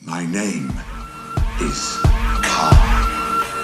My name is K.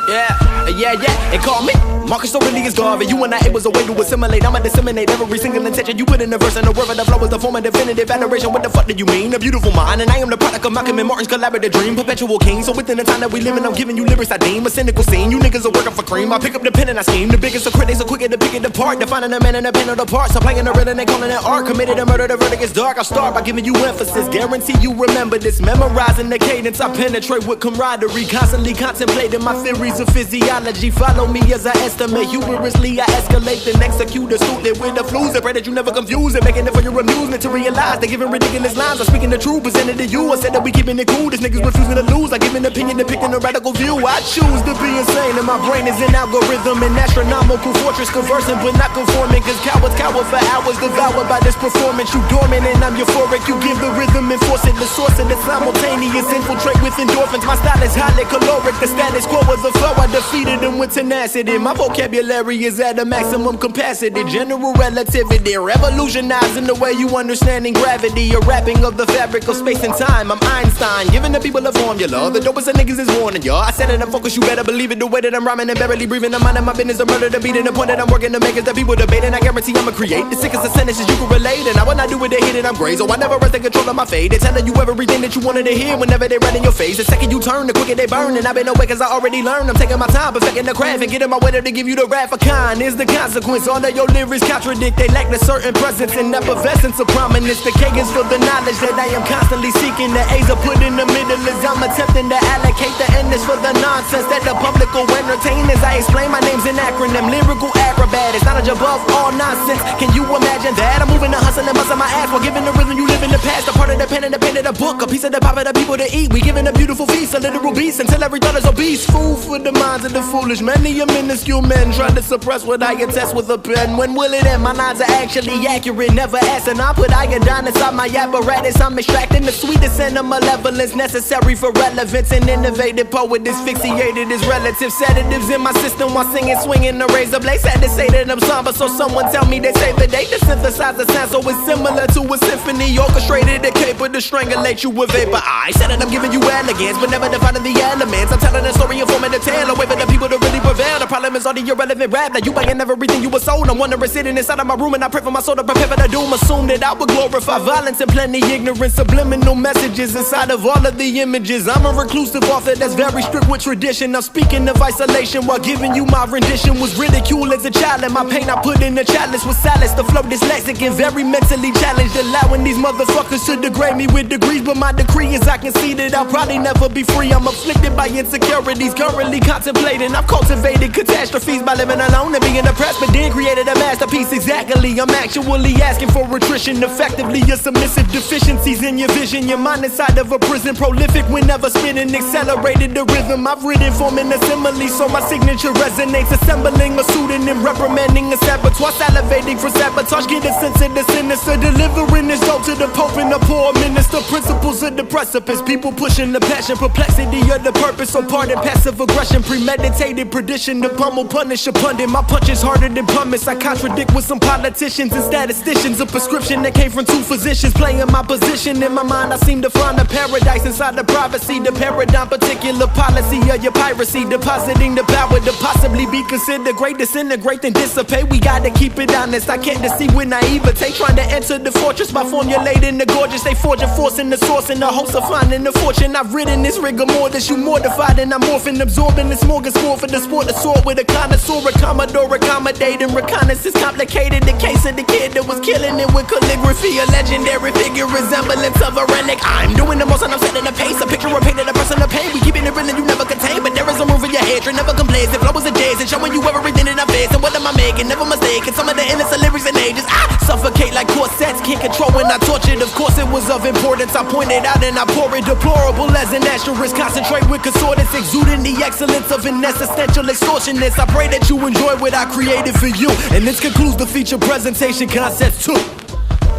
Yeah, and call me Marcus Aurelius Garvey. You and I, it was a way to assimilate. I'ma disseminate every single intention you put in the verse, and the word of the flow is the form of definitive adoration. What the fuck do you mean? A beautiful mind, and I am the product of Malcolm and Martin's collaborative dream. Perpetual king, so within the time that we live in, I'm giving you lyrics I deem a cynical scene. You niggas are working for cream. I pick up the pen and I scheme. The biggest of critics are quicker to pick it apart, defining the man and the pen of the parts. So playing the rhythm, they calling it art. Committed to murder, the verdict is dark. I'll start by giving you emphasis. Guarantee you remember this. Memorizing the cadence, I penetrate with camaraderie. Constantly contemplating my theories of physiology. Follow me as I estimate. Humorously, I escalate and execute astutely with the flus. I pray that you never confuse it, making it for your amusement to realize they're giving ridiculous lines. I'm speaking the truth, presented to you. I said that we keeping it cool. This niggas refusing to lose. I give an opinion depicting a radical view. I choose to be insane, and my brain is an algorithm, an astronomical fortress, conversing but not conforming. Cause cowards cower for hours, devoured by this performance. You dormant and I'm euphoric. You give the rhythm and force it. The source of the simultaneous infiltrate with endorphins. My style is highly caloric. The status quo of the flow, I defeated them with tenacity. My vocabulary is at a maximum capacity. General relativity, revolutionizing the way you understanding gravity. A wrapping of the fabric of space and time. I'm Einstein, giving the people a formula. The dopest of niggas is warning y'all. I said it in focus, you better believe it. The way that I'm rhyming and barely breathing. I'm minding my business, the murder, the beating. The point that I'm working to make is that people debating. I guarantee I'ma create the sickest of sentences you can relate. And I will not do it, they hit it, I'm great. So I never rest in control of my fate. They're telling you everything that you wanted to hear whenever they right in your face. The second you turn, the quicker they burn. And I've been awake cause I already learned. I'm taking my time, perfecting the craft and getting my way to give you the wrath of kind. Is the consequence. All of your lyrics contradict. They lack the certain presence and effervescence of prominence. The K is for the knowledge that I am constantly seeking. The A's are put in the middle as I'm attempting to allocate. The N is for the nonsense that the public will entertain. As I explain, my name's an acronym, lyrical acrobat. It's knowledge above all nonsense. Can you imagine that? I'm moving the hustle and busting my ass while giving the rhythm you live in the past. A part of the pen and the pen of the book, a piece of the pop of the people to eat. We giving a beautiful feast, a literal beast until every thought is obese. Food for the minds of the foolish. Many a minuscule men try to suppress what I attest with a pen. When will it end? My lines are actually accurate, never asking. I put iodine inside my apparatus. I'm extracting the sweetest and the malevolence necessary for relevance. An innovative poet asphyxiated his relative sedatives in my system while singing, swinging the razor blade. Sad to say that I'm somber, so someone tell me they save the date to synthesize the sound so it's similar to a symphony orchestrated and capable to strangulate you with vapor. I said that I'm giving you elegance, but never defining the elements. I'm telling a story and forming a tale, a way for the people to really prevail. The problem is all the irrelevant rap. Now you buying everything you were sold. I'm wondering sitting inside of my room and I pray for my soul to prepare for the doom. Assume that I would glorify violence and plenty ignorance, subliminal messages inside of all of the images. I'm a reclusive author that's very strict with tradition. I'm speaking of isolation while giving you my rendition. Was ridiculed as a child and my pain I put in the chalice with silence. The flow dyslexic and very mentally challenged, allowing these motherfuckers to degrade me with degrees. But my decree is I can see that I'll probably never be free. I'm afflicted by insecurities, currently contemplating. I've cultivated catastrophes by living alone and being oppressed, but then created a masterpiece. Exactly, I'm actually asking for attrition. Effectively, your submissive deficiencies in your vision. Your mind inside of a prison, prolific whenever spinning, accelerated the rhythm. I've written, forming a simile, so my signature resonates. Assembling a pseudonym, reprimanding a saboteur, salivating for sabotage. Get a sense of the sinister, delivering this dope to the Pope and the poor minister. Principles of the precipice, people pushing the passion, perplexity of the purpose. So pardon passive aggression, premeditated perdition. The pummel punish a pundit. My punch is harder than pumice. I contradict with some politicians and statisticians. A prescription that came from two physicians, playing my position. In my mind I seem to find a paradise inside the privacy. The paradigm, particular policy of your piracy, depositing the power to possibly be considered great. Disintegrate and dissipate. We gotta keep it honest. I can't deceive with naivete. Trying to enter the fortress by formulating the gorgeous. They forge a force in the source in the hopes of finding the fortune. I've written this rigor mortis. You mortified and I'm morphing, absorbing this smorgasbord for the sport to soar with a connoisseur. A commodore accommodating reconnaissance complicated. The case of the kid that was killing it with calligraphy. A legendary figure, resemblance of a relic. I'm doing the most and I'm setting the pace. A picture of painted a person of pain. We keeping it real and you never contain, but there is some room for your hatred. Never complacent, flow is a jazz and showing you everything that I face. And what am I making? Never mistaken. Some of the innocent lyrics and ages I suffocate like corsets. Can't control when I tortured. Of course it was of importance. I pointed out and I pour it. Deplorable as an asterisk. Concentrate with concordance, exuding the excellence of an existential extortionist. I pray that you enjoy what I created for you. And this concludes the feature presentation concepts 2.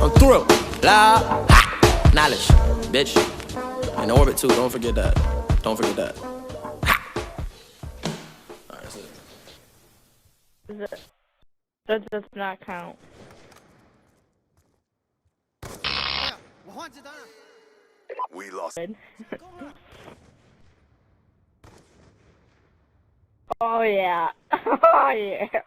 I'm through. La ha. Knowledge, bitch. In orbit too, don't forget that. Don't forget that. Ha. Alright, that's it. That does not count. We lost. Oh yeah. Oh yeah.